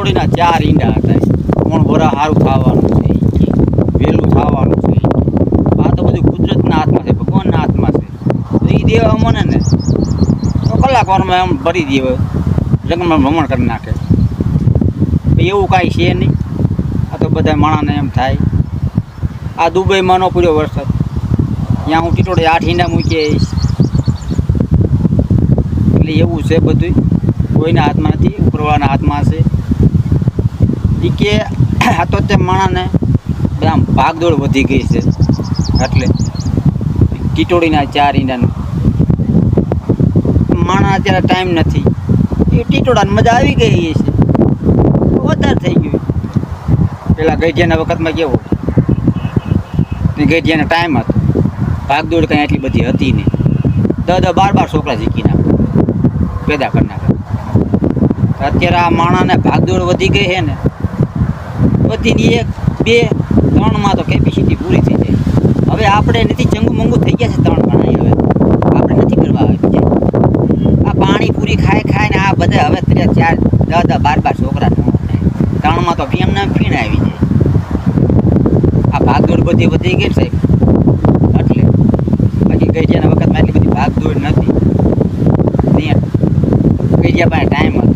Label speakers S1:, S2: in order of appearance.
S1: ટીટોડીના 4 ઈંડા હતા. કોણ વરા સારું થવાનું છે, વહેલું થવાનું છે. આ તો બધું કુદરતના હાથમાં છે, ભગવાનના હાથમાં છે. તો એ દેવા મને ને તો કલાકવારમાં એમ ભરી દે, જગમાં ભ્રમણ કરી નાખે. એવું કાંઈ છે નહીં. આ તો બધા માણસને એમ થાય. આ દુબઈમાં ન પડ્યો વરસાદ, ત્યાં હું ટીટોડે 8 ઈંડા મૂકી આવીશ. એટલે એવું છે બધું, કોઈના હાથમાં નથી, ઉપરવાળાના હાથમાં છે. એ કે આ તો તે માણસને આમ ભાગદોડ વધી ગઈ છે, એટલે ટીટોડીના 4 ઈંડાનું માણસ અત્યારે ટાઈમ નથી. એ ટીટોડાની મજા આવી ગઈ છે, વધારે થઈ ગયું. પેલા ગઈઢિયાના વખતમાં કેવો ગઈઢિયાનો ટાઈમ હતો, ભાગદોડ કંઈ એટલી બધી હતી નહીં. 10-10, 12-12 છોકરા શીખી નાખે, પેદા કરી નાખે. અત્યારે આ માણસને ભાગદોડ વધી ગઈ છે ને, બધીની 1, 2, 3માં તો કેપેસિટી પૂરી થઈ જાય. હવે આપણે નથી, ચંગુ મંગુ થઈ ગયા છે 3 ગણા. હવે આપણે નથી કરવા આવી જાય. આ પાણી પૂરી ખાય ને આ બધા હવે 4, 10, 12 છોકરા 3માં તો એમને ફીણ આવી જાય. આ ભાગદોડ બધી વધી ગઈ સાહેબ. એટલે બાકી ગઈઢિયાના વખતમાં એટલી બધી ભાગદોડ નથી. ગઈઢિયા પાસે ટાઈમ હતો.